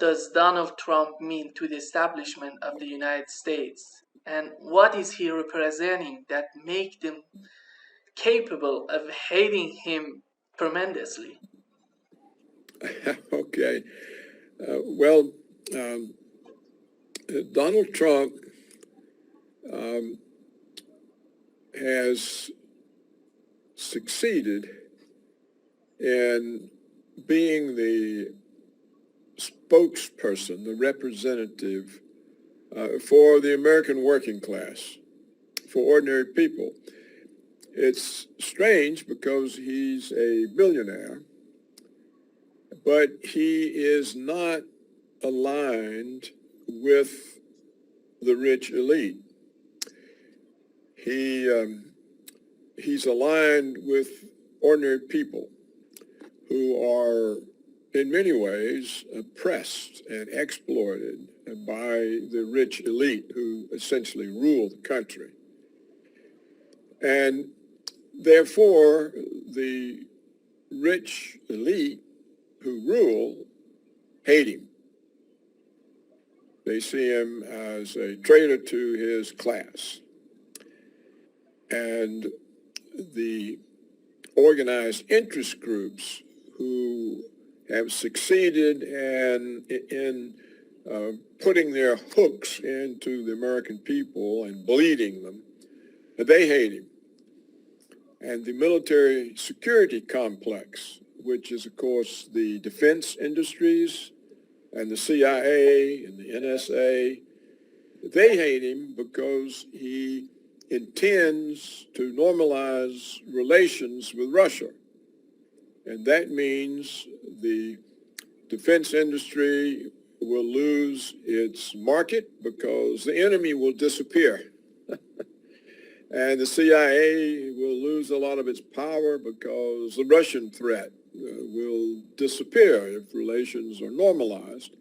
does Donald Trump mean to the establishment of the United States? And what is he representing that make them capable of hating him tremendously? Okay. Well, Donald Trump has succeeded in being the spokesperson, the representative for the American working class, for ordinary people. It's strange because he's a billionaire, but he is not aligned with the rich elite. He's aligned with ordinary people who are in many ways oppressed and exploited by the rich elite who essentially rule the country. And therefore, the rich elite who rule hate him. They see him as a traitor to his class. And the organized interest groups who have succeeded in putting their hooks into the American people and bleeding them, they hate him. And the military security complex, which is, of course, the defense industries and the CIA and the NSA, they hate him because he intends to normalize relations with Russia. And that means the defense industry will lose its market because the enemy will disappear. And the CIA will lose a lot of its power because the Russian threat will disappear if relations are normalized.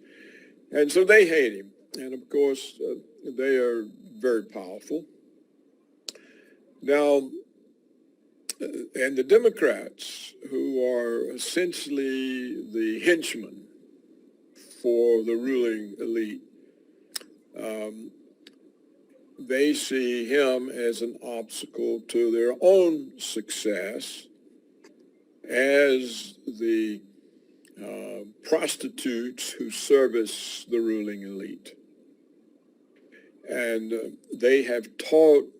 And so they hate him. And of course, they are very powerful. Now, and the Democrats, who are essentially the henchmen for the ruling elite, they see him as an obstacle to their own success as the prostitutes who service the ruling elite. And they have taught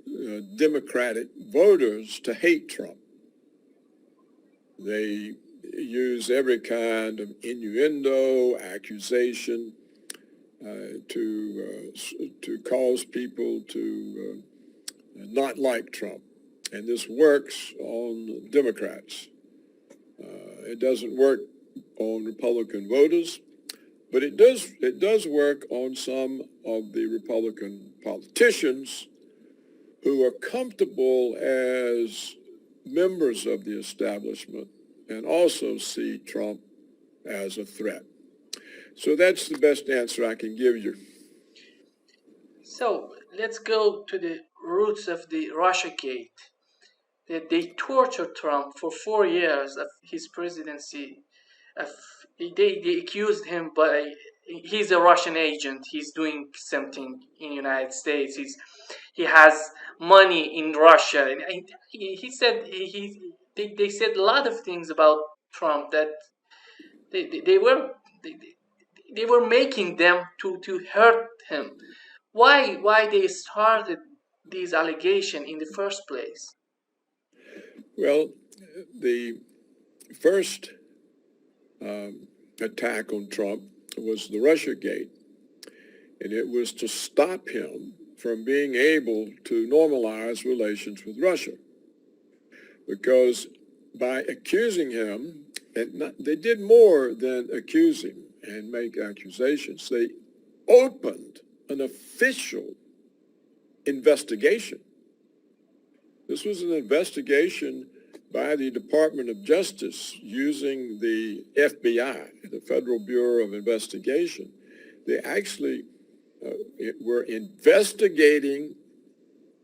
Democratic voters to hate Trump. They use every kind of innuendo, accusation to cause people to not like Trump. And this works on Democrats. It doesn't work on Republican voters, but it does work on some of the Republican politicians who are comfortable as members of the establishment and also see Trump as a threat. So that's the best answer I can give you. So let's go to the roots of the Russiagate. That they tortured Trump for 4 years of his presidency. They accused him he's a Russian agent. He's doing something in the United States. He has money in Russia. And he said they said a lot of things about Trump that they were making them to hurt him. Why they started these allegations in the first place? Well, the first attack on Trump was the Russiagate, and it was to stop him from being able to normalize relations with Russia. Because by accusing him, they did more than accuse him and make accusations. They opened an official investigation. This was an investigation by the Department of Justice using the FBI, the Federal Bureau of Investigation. They actually were investigating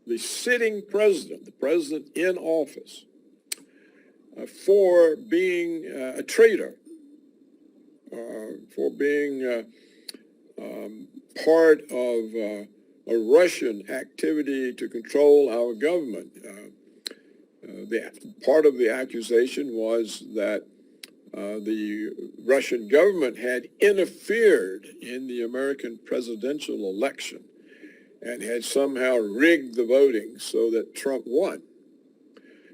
the sitting president, the president in office, for being a traitor, for being part of a Russian activity to control our government. Part of the accusation was that the Russian government had interfered in the American presidential election and had somehow rigged the voting so that Trump won.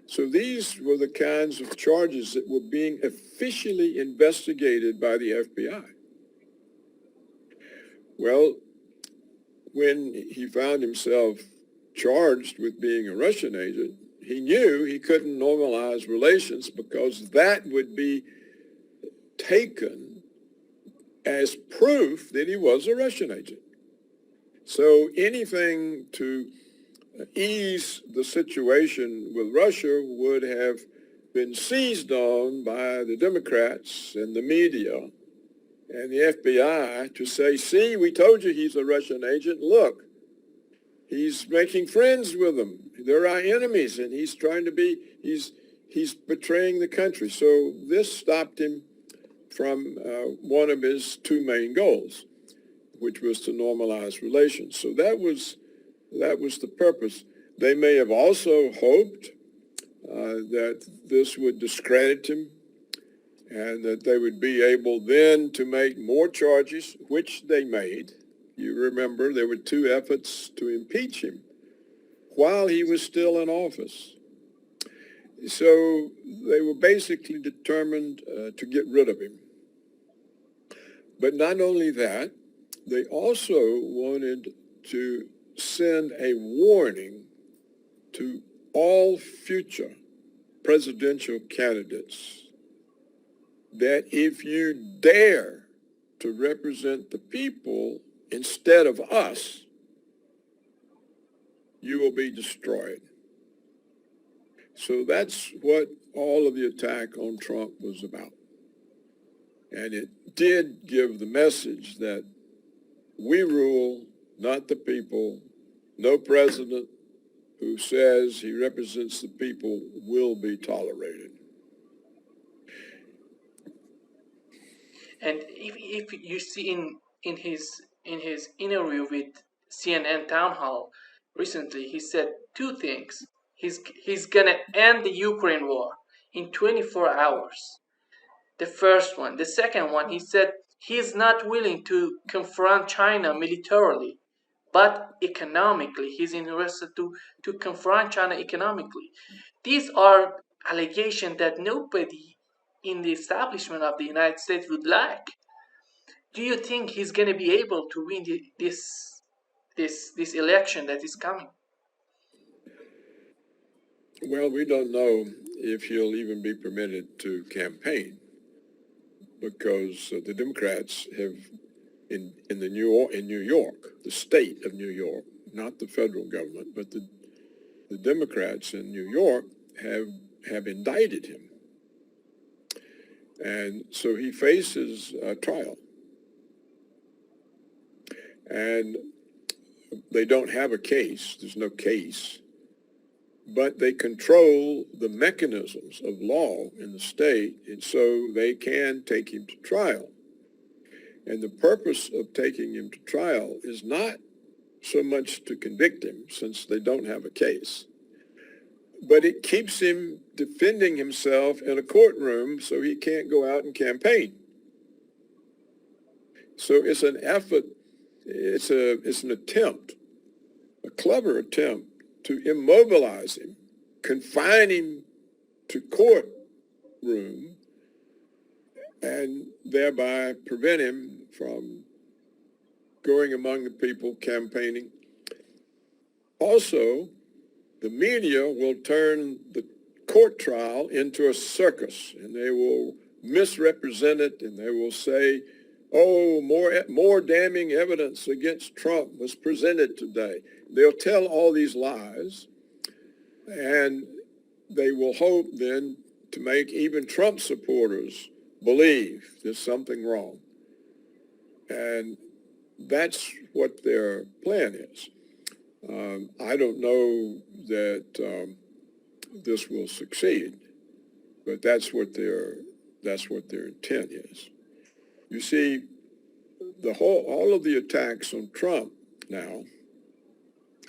So these were the kinds of charges that were being officially investigated by the FBI. Well, when he found himself charged with being a Russian agent, he knew he couldn't normalize relations because that would be taken as proof that he was a Russian agent. So anything to ease the situation with Russia would have been seized on by the Democrats and the media and the FBI to say, see, we told you he's a Russian agent. Look, he's making friends with them. They're our enemies, and he's betraying the country. So this stopped him from one of his two main goals, which was to normalize relations. So that was the purpose. They may have also hoped that this would discredit him and that they would be able then to make more charges, which they made. You remember there were two efforts to impeach him while he was still in office. So they were basically determined to get rid of him. But not only that, they also wanted to send a warning to all future presidential candidates that if you dare to represent the people instead of us, you will be destroyed. So that's what all of the attack on Trump was about. And it did give the message that we rule, not the people. No president who says he represents the people will be tolerated. And if you see in his interview with CNN Town Hall recently, he said two things. He's gonna end the Ukraine war in 24 hours. The first one. The second one, he said he's not willing to confront China militarily, but economically. He's interested to confront China economically. These are allegations that nobody in the establishment of the United States would like. Do you think he's going to be able to win this election that is coming? Well, we don't know if he'll even be permitted to campaign because the Democrats have in New York, the state of New York, not the federal government, but the Democrats in New York have indicted him. And so he faces a trial. And they don't have a case. There's no case. But they control the mechanisms of law in the state, and so they can take him to trial. And the purpose of taking him to trial is not so much to convict him, since they don't have a case, but it keeps him defending himself in a courtroom so he can't go out and campaign. So it's an effort, it's an attempt, a clever attempt to immobilize him, confine him to courtroom, and thereby prevent him from going among the people campaigning. Also, the media will turn the court trial into a circus, and they will misrepresent it, and they will say, oh, more damning evidence against Trump was presented today. They'll tell all these lies, and they will hope then to make even Trump supporters believe there's something wrong. And that's what their plan is. I don't know that this will succeed, but that's what their intent is. You see, all of the attacks on Trump now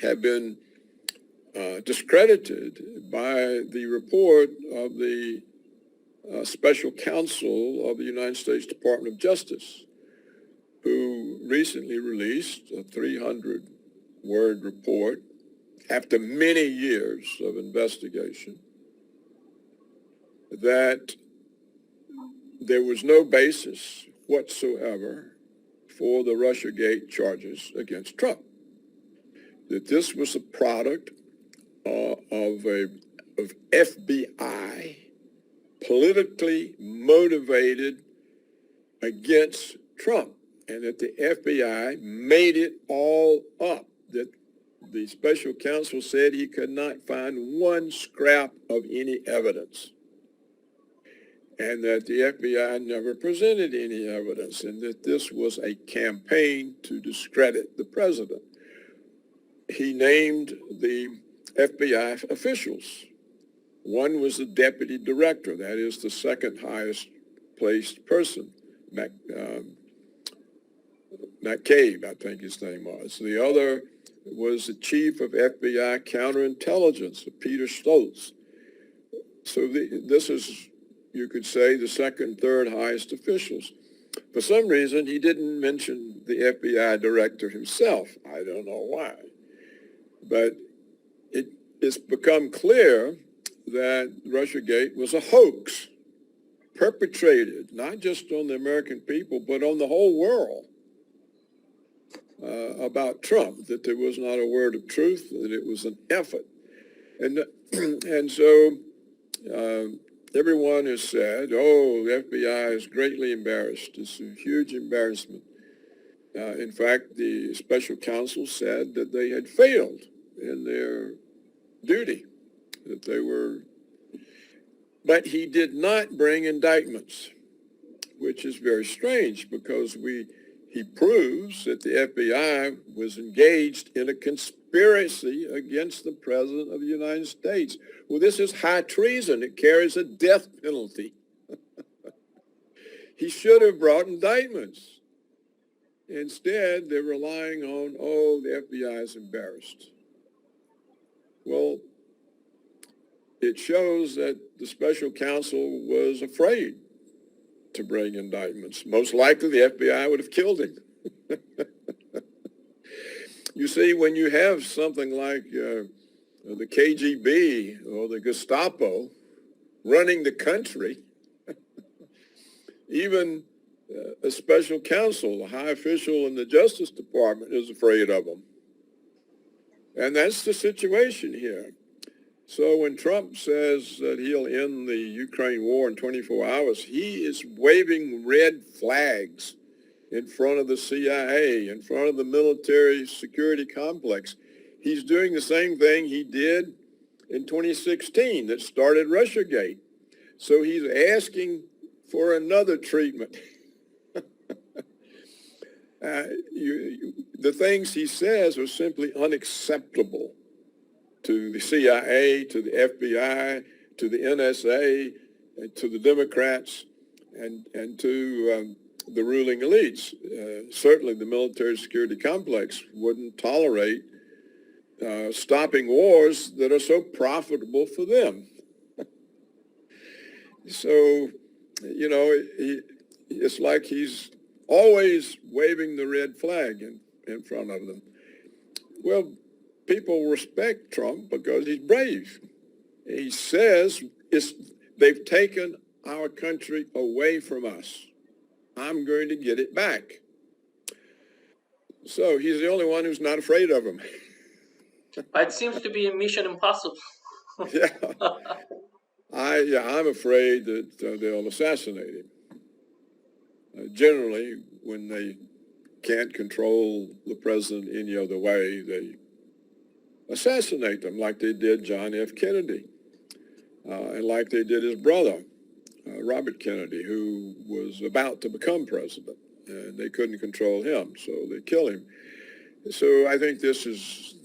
have been discredited by the report of the special counsel of the United States Department of Justice, who recently released a 300-word report after many years of investigation that there was no basis whatsoever for the Russiagate charges against Trump. That this was a product of FBI politically motivated against Trump, and that the FBI made it all up, that the special counsel said he could not find one scrap of any evidence, and that the FBI never presented any evidence, and that this was a campaign to discredit the president. He named the FBI officials. One was the deputy director, that is the second highest placed person, McCabe, I think his name was. The other was the chief of FBI counterintelligence, Peter Stoltz. So this is, you could say, the second, third highest officials. For some reason, he didn't mention the FBI director himself. I don't know why. But it's become clear that Russiagate was a hoax perpetrated not just on the American people, but on the whole world about Trump, that there was not a word of truth, that it was an effort. And so everyone has said, oh, the FBI is greatly embarrassed. It's a huge embarrassment. In fact, the special counsel said that they had failed in their duty, that they were, but he did not bring indictments, which is very strange because he proves that the FBI was engaged in a conspiracy against the President of the United States. Well, this is high treason. It carries a death penalty. He should have brought indictments. Instead, they're relying on, oh, the FBI is embarrassed. Well, it shows that the special counsel was afraid to bring indictments. Most likely the FBI would have killed him. You see, when you have something like the KGB or the Gestapo running the country, even a special counsel, a high official in the Justice Department, is afraid of them. And that's the situation here. So when Trump says that he'll end the Ukraine war in 24 hours, he is waving red flags in front of the CIA, in front of the military security complex. He's doing the same thing he did in 2016 that started Russiagate. So he's asking for another treatment. The things he says are simply unacceptable to the CIA, to the FBI, to the NSA, and to the Democrats, and to the ruling elites. Certainly the military security complex wouldn't tolerate stopping wars that are so profitable for them. So, you know, it's like he's always waving the red flag in front of them. Well, people respect Trump because he's brave. He says they've taken our country away from us. I'm going to get it back. So he's the only one who's not afraid of him. It seems to be a mission impossible. Yeah. I'm afraid that they'll assassinate him. Generally, when they can't control the president any other way, they assassinate them, like they did John F. Kennedy, and like they did his brother, Robert Kennedy, who was about to become president, and they couldn't control him, so they killed him. So I think this is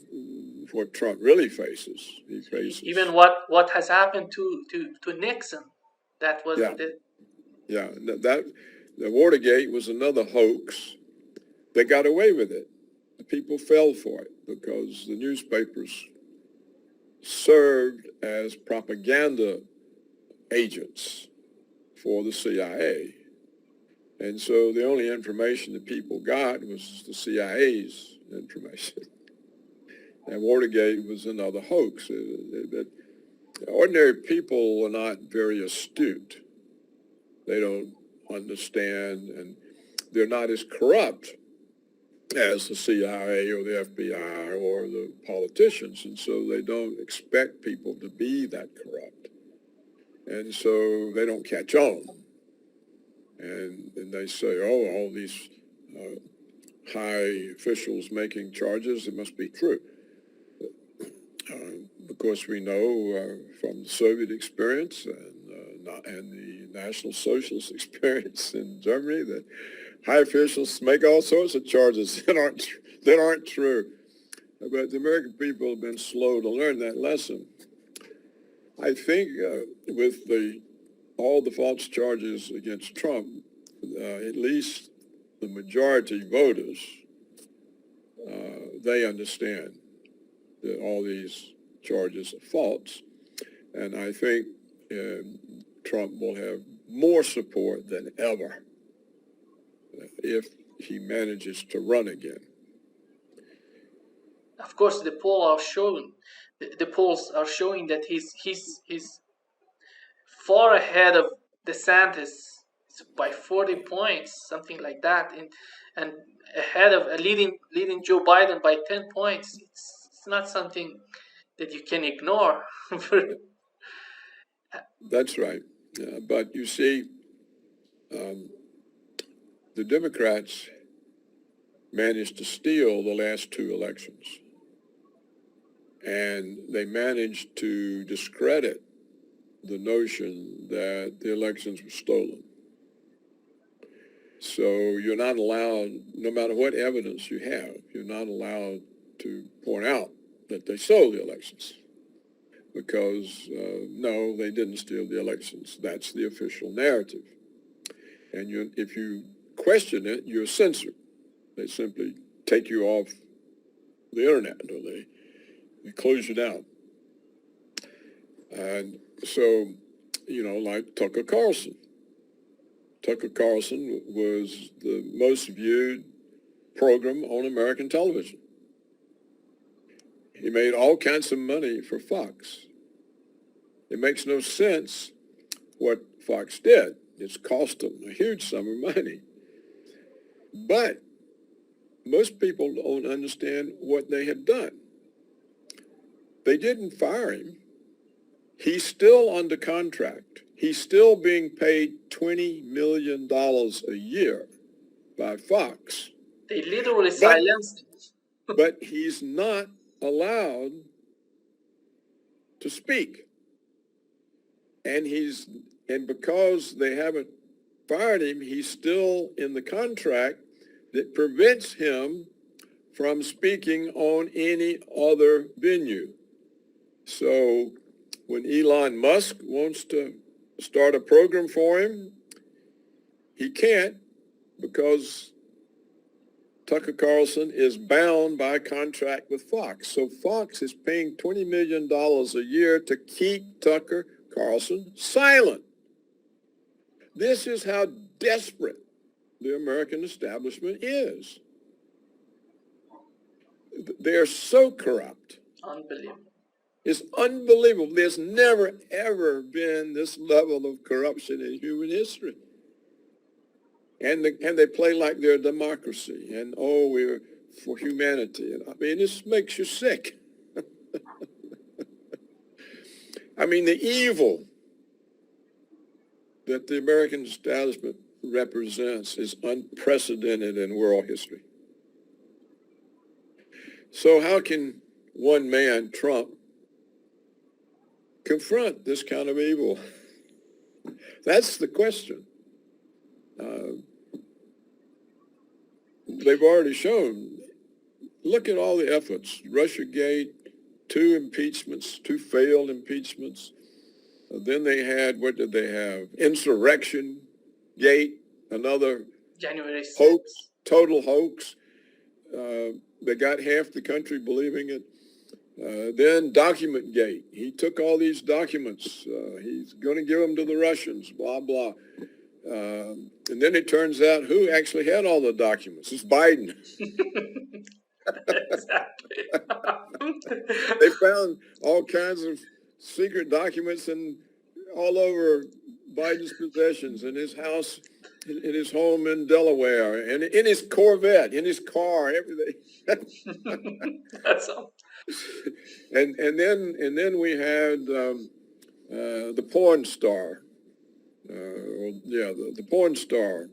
what Trump really faces. He faces even what has happened to Nixon. That was the Watergate was another hoax, they got away with it. The people fell for it because the newspapers served as propaganda agents for the CIA. And so the only information that people got was the CIA's information. And Watergate was another hoax. Ordinary people are not very astute. They don't understand, and they're not as corrupt as the CIA or the FBI or the politicians, and so they don't expect people to be that corrupt. And so they don't catch on. And they say, oh, all these high officials making charges, it must be true. Of course, we know from the Soviet experience and the National Socialist experience in Germany that high officials make all sorts of charges that aren't true. But the American people have been slow to learn that lesson. I think with all the false charges against Trump, at least the majority voters, they understand that all these charges are false. And I think Trump will have more support than ever if he manages to run again. Of course, the polls are showing that he's far ahead of DeSantis by 40 points, something like that, and ahead of leading Joe Biden by 10 points. It's not something that you can ignore. That's right. But you see, the Democrats managed to steal the last two elections. And they managed to discredit the notion that the elections were stolen. So you're not allowed, no matter what evidence you have, you're not allowed to point out that they stole the elections. Because, no, they didn't steal the elections. That's the official narrative. And if you question it, you're censored. They simply take you off the internet, or they close you down. And so, like Tucker Carlson. Tucker Carlson was the most viewed program on American television. He made all kinds of money for Fox. It makes no sense what Fox did. It's cost them a huge sum of money. But most people don't understand what they had done. They didn't fire him. He's still under contract. He's still being paid $20 million a year by Fox. They literally silenced him. But he's not allowed to speak. And because they haven't fired him, he's still in the contract that prevents him from speaking on any other venue. So when Elon Musk wants to start a program for him, he can't, because Tucker Carlson is bound by a contract with Fox. So Fox is paying $20 million a year to keep Tucker Carlson silent. This is how desperate the American establishment is. They're so corrupt. Unbelievable. It's unbelievable. There's never, ever been this level of corruption in human history. And they play like they're a democracy. And, we're for humanity. And I mean, this makes you sick. I mean, the evil that the American establishment represents is unprecedented in world history. So how can one man, Trump, confront this kind of evil? That's the question. They've already shown, look at all the efforts. Russiagate, 2 impeachments, 2 failed impeachments. Then they had, what did they have? Insurrection Gate, another January 6th. hoax, total hoax. They got half the country believing it. Then Document Gate. He took all these documents. He's going to give them to the Russians, blah, blah. And then it turns out who actually had all the documents? It's Biden. Exactly. They found all kinds of secret documents all over Biden's possessions, in his house, in his home in Delaware, and in his Corvette, in his car, everything. That's all. And then we had the porn star. The porn star,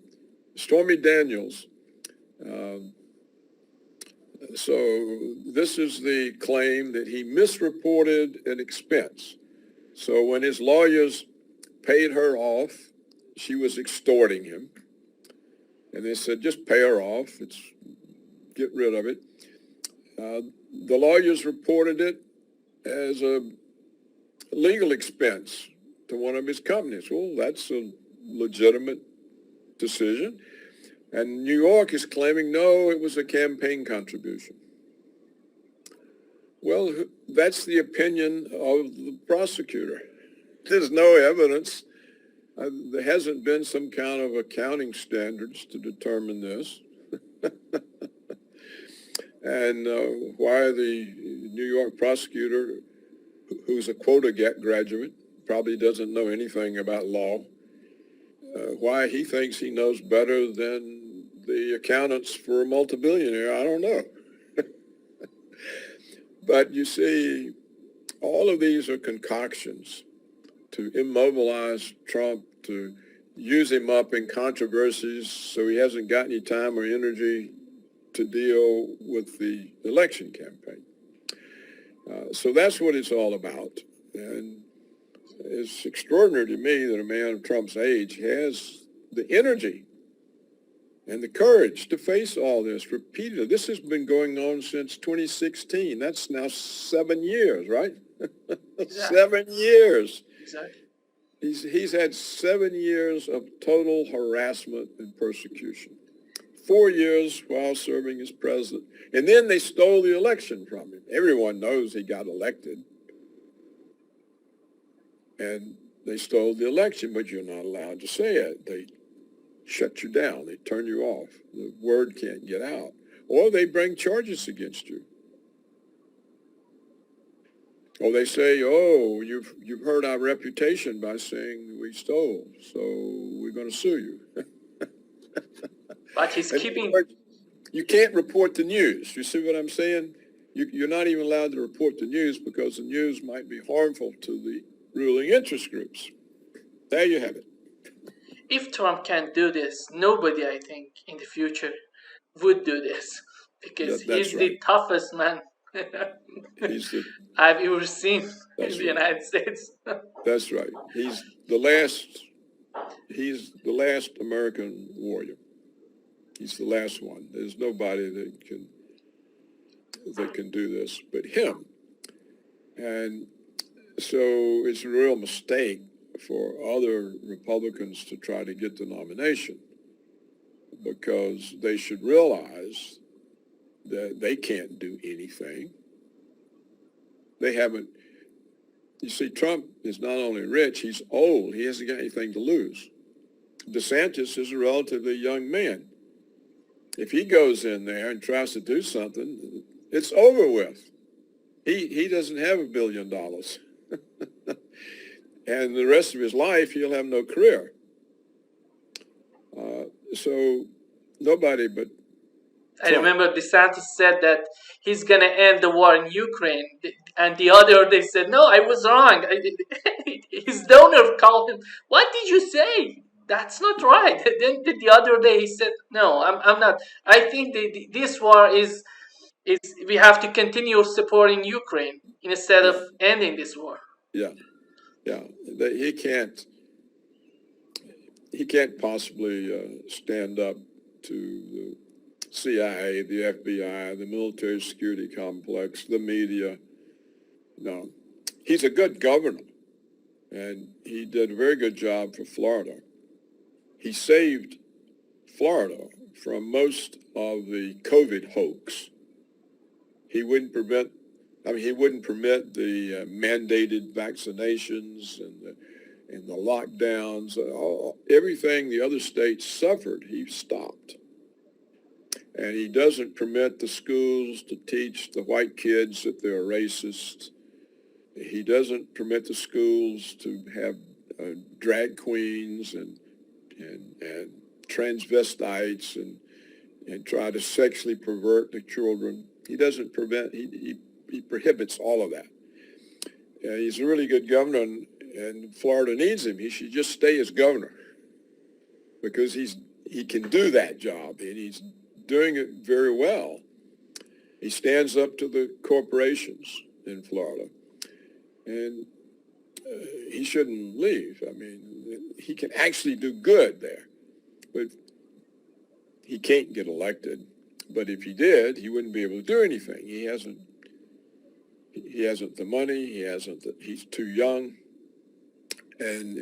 Stormy Daniels. So this is the claim that he misreported an expense. So when his lawyers paid her off, she was extorting him. And they said, just pay her off. Get rid of it. The lawyers reported it as a legal expense to one of his companies. Well, that's a legitimate decision. And New York is claiming, no, it was a campaign contribution. Well, that's the opinion of the prosecutor. There's no evidence. There hasn't been some kind of accounting standards to determine this. And why the New York prosecutor, who's a quota graduate, probably doesn't know anything about law, why he thinks he knows better than the accountants for a multi-billionaire, I don't know. But you see, all of these are concoctions to immobilize Trump, to use him up in controversies so he hasn't got any time or energy to deal with the election campaign. So that's what it's all about. And it's extraordinary to me that a man of Trump's age has the energy and the courage to face all this repeatedly. This has been going on since 2016. That's now 7 years, right? Exactly. 7 years. Exactly. He's had 7 years of total harassment and persecution. 4 years while serving as president. And then they stole the election from him. Everyone knows he got elected. And they stole the election, but you're not allowed to say it. They shut you down. They turn you off. The word can't get out. Or they bring charges against you. Or they say, oh, you've hurt our reputation by saying we stole, so we're going to sue you. But he's keeping... You can't report the news. You see what I'm saying? You're not even allowed to report the news because the news might be harmful to the ruling interest groups. There you have it. If Trump can't do this, nobody, I think, in the future would do this. Because he's right. The toughest man I've ever seen in the United States. That's right. He's the last American warrior. He's the last one. There's nobody that can do this but him. And so it's a real mistake for other Republicans to try to get the nomination, because they should realize that they can't do anything. They haven't. You see, Trump is not only rich, he's old. He hasn't got anything to lose. DeSantis is a relatively young man. If he goes in there and tries to do something, it's over with. He doesn't have $1 billion. And the rest of his life, he'll have no career. So nobody but Trump. I remember DeSantis said that he's going to end the war in Ukraine. And the other, they said, no, I was wrong. His donor called him, what did you say? That's not right. Then the other day he said, no, I'm not. I think this war is we have to continue supporting Ukraine instead of ending this war. Yeah. He can't possibly stand up to the CIA, the FBI, the military security complex, the media. No. He's a good governor, and he did a very good job for Florida. He saved Florida from most of the COVID hoax. He wouldn't permit the mandated vaccinations and the lockdowns. Everything the other states suffered, he stopped. And he doesn't permit the schools to teach the white kids that they're racist. He doesn't permit the schools to have drag queens and transvestites and try to sexually pervert the children. He doesn't prevent, he prohibits all of that. And he's a really good governor, and Florida needs him. He should just stay as governor because he can do that job, and he's doing it very well. He stands up to the corporations in Florida, and he shouldn't leave. I mean, he can actually do good there, but he can't get elected. But if he did, he wouldn't be able to do anything. He hasn't the money. He's too young. And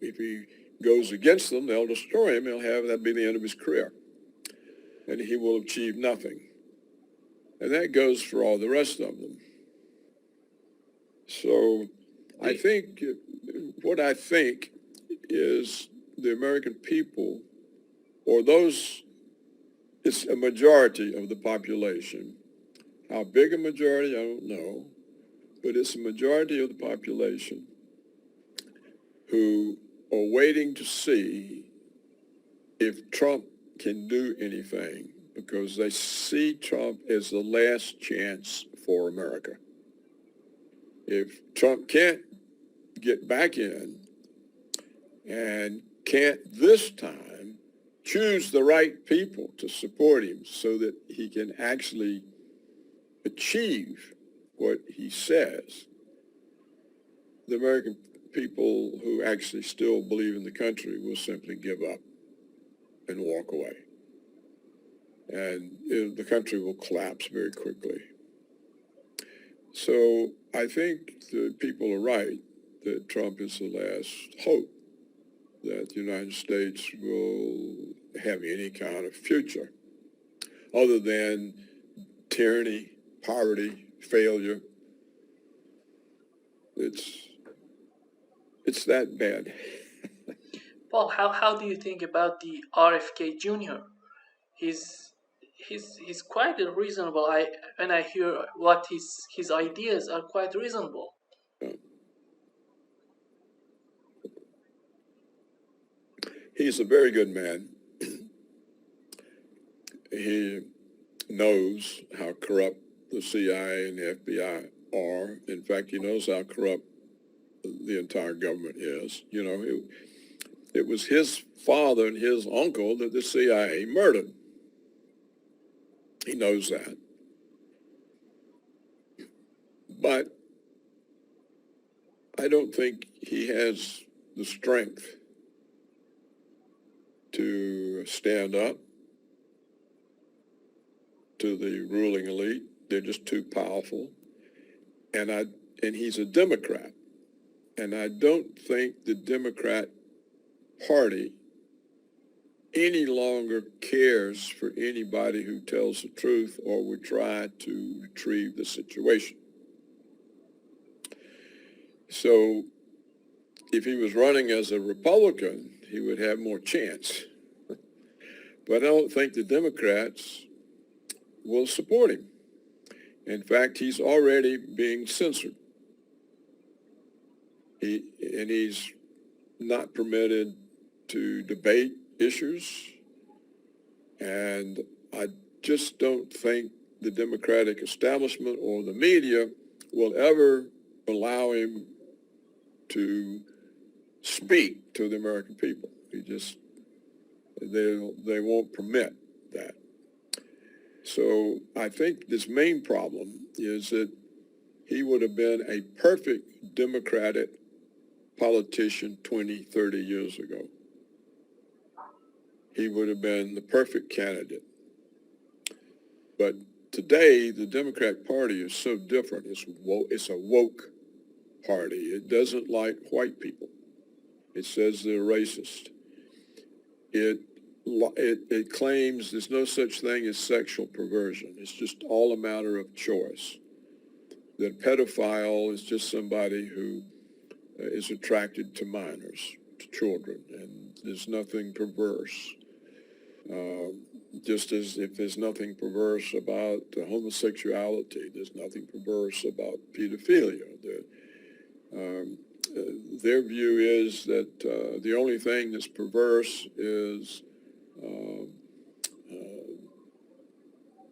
if he goes against them, they'll destroy him. That'll be the end of his career. And he will achieve nothing. And that goes for all the rest of them. So I think is the American people, or it's a majority of the population. How big a majority, I don't know, but it's a majority of the population who are waiting to see if Trump can do anything, because they see Trump as the last chance for America. If Trump can't get back in and can't this time choose the right people to support him so that he can actually achieve what he says, the American people who actually still believe in the country will simply give up and walk away. And the country will collapse very quickly. So I think the people are right that Trump is the last hope that the United States will have any kind of future other than tyranny, poverty, failure. It's that bad. Paul, how do you think about the RFK Jr.? He's quite reasonable. When I hear what his ideas are quite reasonable. He's a very good man. He knows how corrupt the CIA and the FBI are. In fact, he knows how corrupt the entire government is. You know, it was his father and his uncle that the CIA murdered. He knows that. But I don't think he has the strength to stand up to the ruling elite. They're just too powerful. And he's a Democrat. And I don't think the Democrat Party any longer cares for anybody who tells the truth or would try to retrieve the situation. So if he was running as a Republican, he would have more chance. But I don't think the Democrats will support him. In fact, he's already being censored. He's not permitted to debate issues. And I just don't think the Democratic establishment or the media will ever allow him to speak to the American people. They won't permit that. So I think this main problem is that he would have been a perfect Democratic politician 20, 30 years ago. He would have been the perfect candidate. But today, the Democrat Party is so different. It's a woke party. It doesn't like white people. It says they're racist. It it claims there's no such thing as sexual perversion. It's just all a matter of choice. That a pedophile is just somebody who is attracted to minors, to children, and there's nothing perverse. Just as if there's nothing perverse about homosexuality, there's nothing perverse about pedophilia. Their view is that the only thing that's perverse is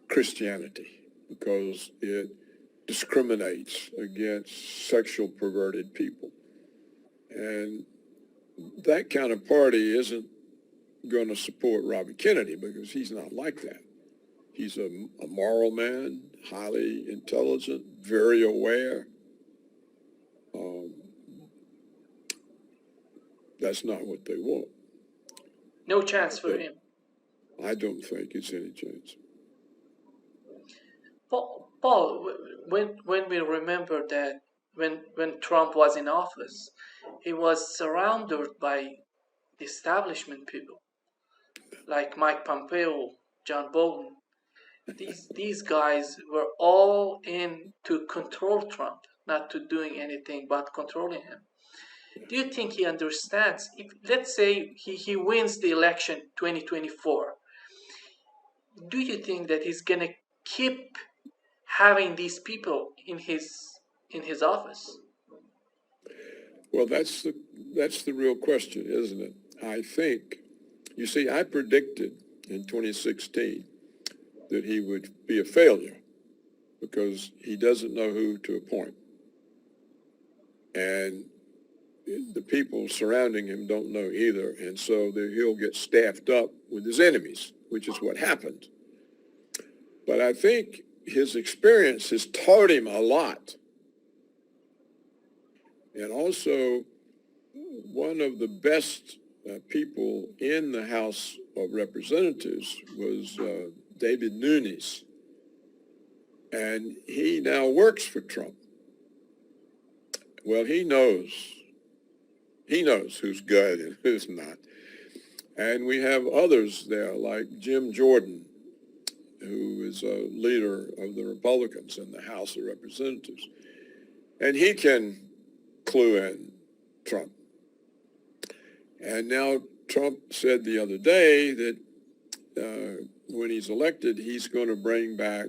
Christianity, because it discriminates against sexual perverted people. And that kind of party isn't going to support Robert Kennedy because he's not like that. He's a moral man, highly intelligent, very aware. That's not what they want. No chance for him. I don't think it's any chance. Paul, when we remember that when Trump was in office, he was surrounded by the establishment people like Mike Pompeo, John Bolton. These guys were all in to control Trump, not to doing anything but controlling him. Do you think he understands? If, let's say he wins the election 2024, do you think that he's gonna keep having these people in his office? Well, that's the real question, isn't it? I think, you see, I predicted in 2016 that he would be a failure because he doesn't know who to appoint. And the people surrounding him don't know either. And so he'll get staffed up with his enemies, which is what happened. But I think his experience has taught him a lot. And also, one of the best people in the House of Representatives was David Nunes. And he now works for Trump. Well, he knows who's good and who's not. And we have others there like Jim Jordan, who is a leader of the Republicans in the House of Representatives. And he can clue in Trump. And now Trump said the other day that when he's elected, he's going to bring back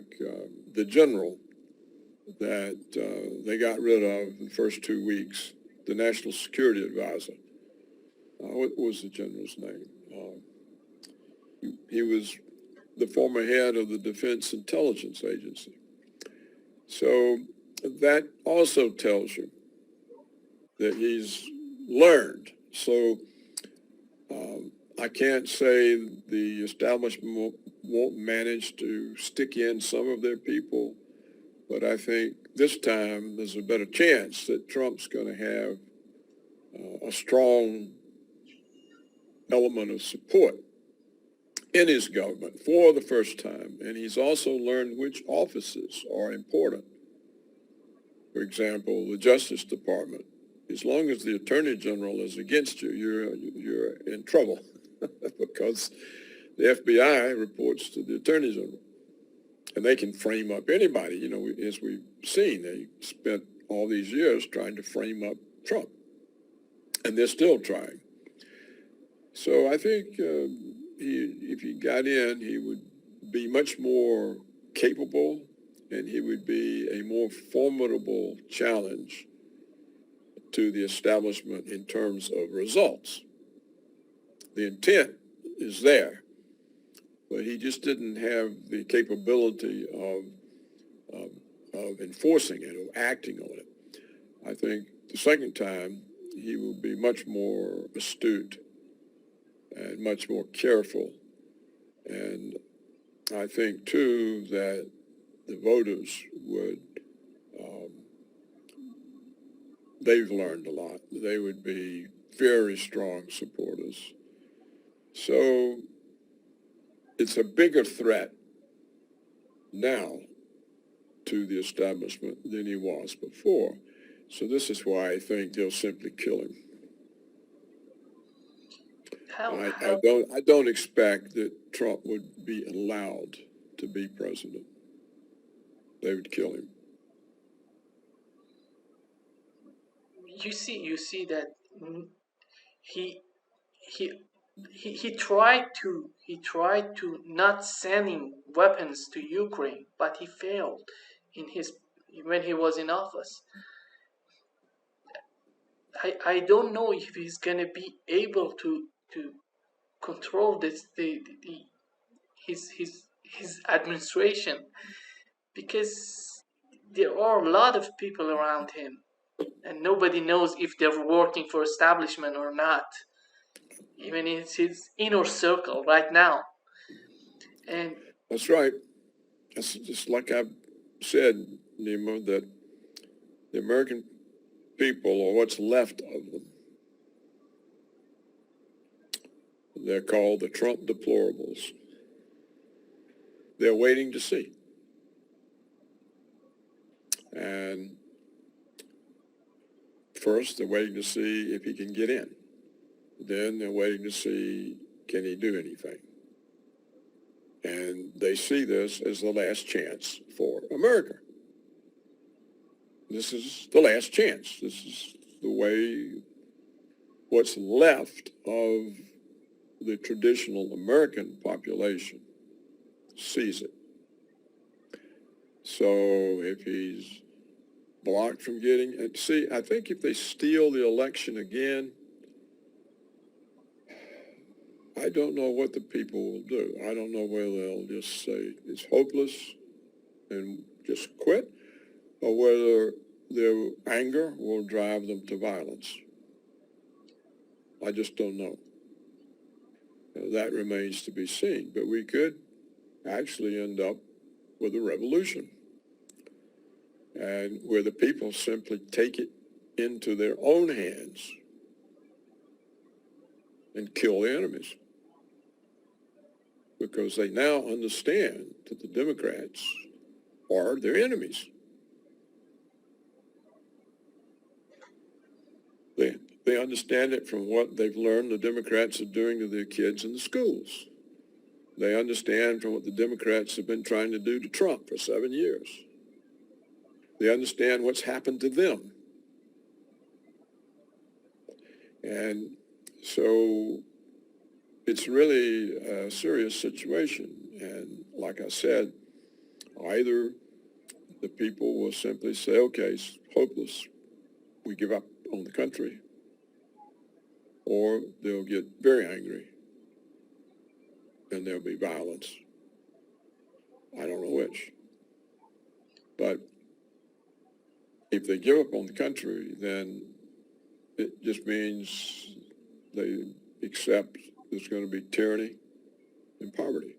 the general that they got rid of the first 2 weeks, the National Security Advisor. What was the general's name? He was the former head of the Defense Intelligence Agency. So that also tells you that he's learned. So I can't say the establishment won't manage to stick in some of their people, but I think this time there's a better chance that Trump's going to have a strong element of support in his government for the first time. And he's also learned which offices are important. For example, the Justice Department. As long as the Attorney General is against you, you're in trouble because the FBI reports to the Attorney General. And they can frame up anybody. You know, as we've seen, they spent all these years trying to frame up Trump. And they're still trying. So I think if he got in, he would be much more capable and he would be a more formidable challenge to the establishment in terms of results. The intent is there, but he just didn't have the capability of enforcing it, of acting on it. I think the second time he will be much more astute and much more careful. And I think, too, that the voters would, they've learned a lot. They would be very strong supporters. So it's a bigger threat now to the establishment than he was before. So this is why I think they'll simply kill him. I don't expect that Trump would be allowed to be president. They would kill him. You see that he he he tried to not sending weapons to Ukraine, but he failed in his when he was in office. I don't know if he's gonna be able to control the his administration, because there are a lot of people around him and nobody knows if they're working for establishment or not, even in his inner circle right now. And That's right. That's just like I've said, Nemo, that the American people, or what's left of them, they're called the Trump deplorables. They're waiting to see. And first, they're waiting to see if he can get in. Then they're waiting to see, can he do anything? And they see this as the last chance for America. This is the last chance. This is the way what's left of the traditional American population sees it. So if he's blocked from getting, and see, I think if they steal the election again, I don't know what the people will do. I don't know whether they'll just say it's hopeless and just quit, or whether their anger will drive them to violence. I just don't know. That remains to be seen. But we could actually end up with a revolution, and where the people simply take it into their own hands and kill the enemies, because they now understand that the Democrats are their enemies. They understand it from what they've learned the Democrats are doing to their kids in the schools. They understand from what the Democrats have been trying to do to Trump for 7 years. They understand what's happened to them. And so it's really a serious situation. And like I said, either the people will simply say, okay, it's hopeless, we give up on the country, or they'll get very angry and there'll be violence. I don't know which. But if they give up on the country, then it just means they accept there's going to be tyranny and poverty.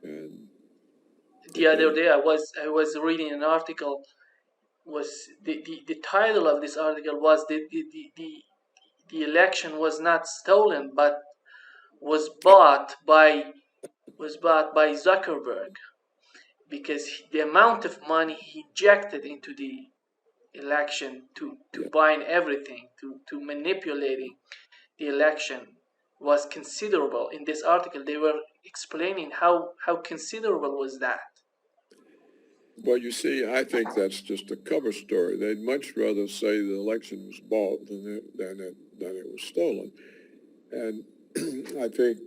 And the other day I was reading an article. Was the title of this article was the election was not stolen, but was bought by Zuckerberg, because the amount of money he injected into the election to buying everything, to manipulating the election, was considerable. In this article they were explaining how considerable was that. well, you see, I think that's just a cover story. They'd much rather say the election was bought than it was stolen. And I think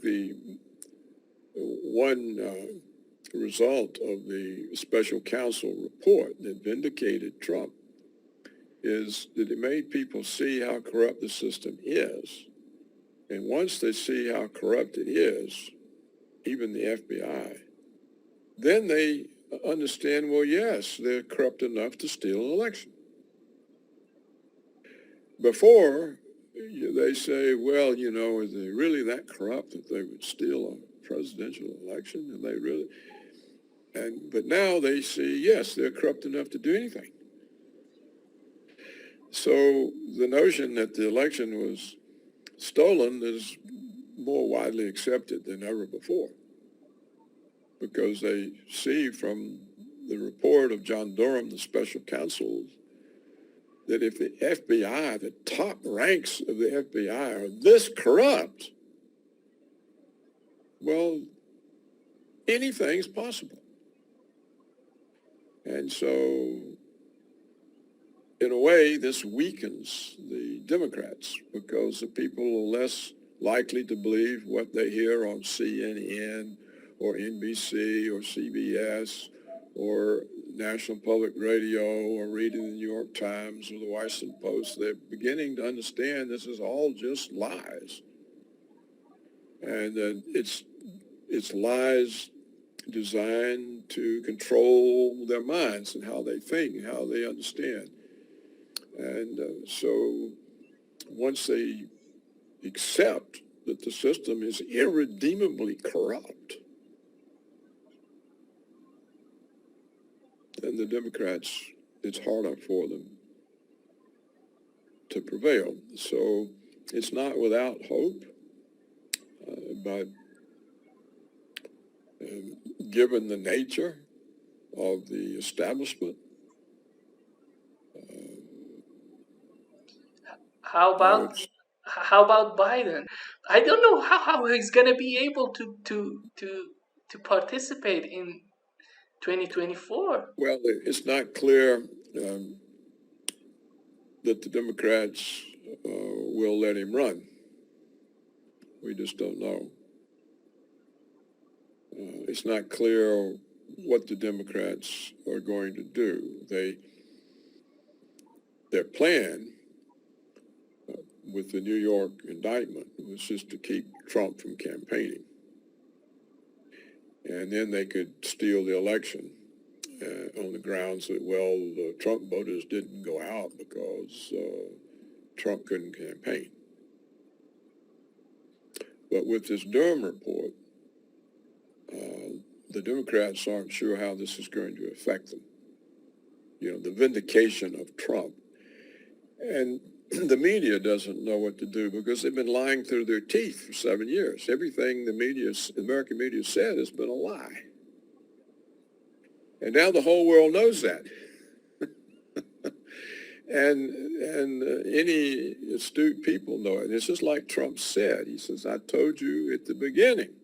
the one result of the special counsel report that vindicated Trump is that it made people see how corrupt the system is. And once they see how corrupt it is, even the FBI, then they understand, well, yes, they're corrupt enough to steal an election. But they say, well, is they really that corrupt that they would steal a presidential election? And they really, but now they see, yes, they're corrupt enough to do anything. So the notion that the election was stolen is more widely accepted than ever before, because they see from the report of John Durham, the special counsel, that if the FBI, the top ranks of the FBI are this corrupt, well, anything's possible. And so, in a way, this weakens the Democrats because the people are less likely to believe what they hear on CNN or NBC or CBS or National Public Radio or reading the New York Times or the Washington Post. They're beginning to understand this is all just lies. And that it's lies designed to control their minds and how they think, how they understand. And so once they accept that the system is irredeemably corrupt, then the Democrats, it's harder for them to prevail. So it's not without hope, but given the nature of the establishment, How about Biden? I don't know how he's gonna be able to participate in 2024. well, it's not clear that the Democrats will let him run. We just don't know. It's not clear what the Democrats are going to do. Their plan with the New York indictment was just to keep Trump from campaigning. And then they could steal the election on the grounds that, well, the Trump voters didn't go out because Trump couldn't campaign. But with this Durham report, the Democrats aren't sure how this is going to affect them. You know, the vindication of Trump. And the media doesn't know what to do because they've been lying through their teeth for 7 years. Everything the American media said has been a lie. And now the whole world knows that. and any astute people know it. It's just like Trump said. He says, I told you at the beginning.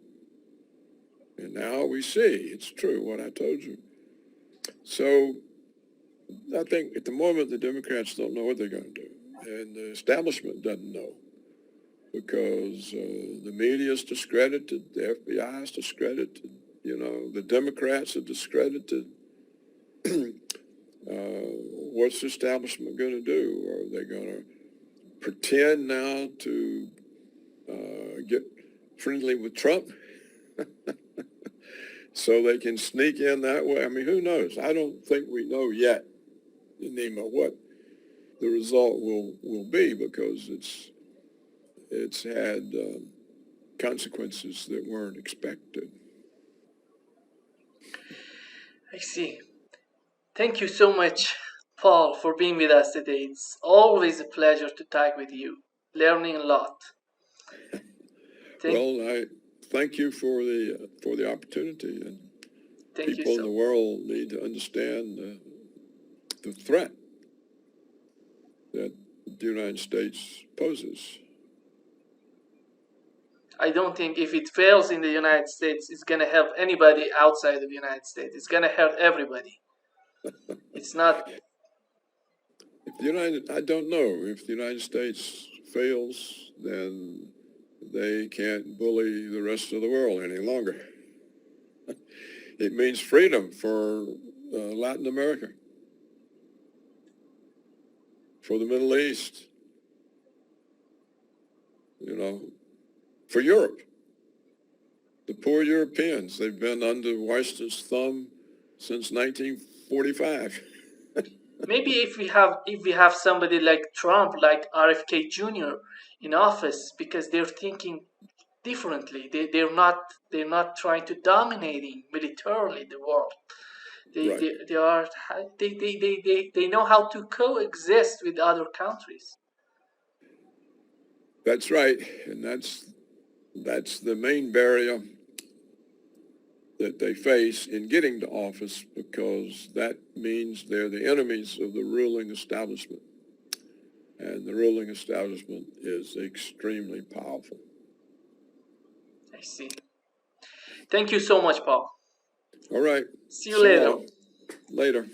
And now we see it's true what I told you. So I think at the moment the Democrats don't know what they're going to do. And the establishment doesn't know because the media is discredited, the FBI is discredited, you know, the Democrats are discredited. What's the establishment going to do? Are they going to pretend now to get friendly with Trump so they can sneak in that way? I mean, who knows? I don't think we know yet, Nima, what the result will be because it's had consequences that weren't expected. I see. Thank you so much, Paul, for being with us today. It's always a pleasure to talk with you. Learning a lot. I thank you for the opportunity, and people in the world need to understand the threat that the United States poses. I don't think if it fails in the United States, it's going to help anybody outside of the United States. It's going to hurt everybody. It's not. I don't know. If the United States fails, then they can't bully the rest of the world any longer. It means freedom for Latin America, for the Middle East, you know, for Europe. The poor Europeans, they've been under Washington's thumb since 1945. Maybe if we have somebody like Trump, like RFK Jr. in office, because they're thinking differently. They're not trying to dominating militarily the world. They know how to coexist with other countries. That's right, and that's the main barrier that they face in getting to office, because that means they're the enemies of the ruling establishment. and the ruling establishment is extremely powerful. I see. Thank you so much, Paul. All right. See you later. Later.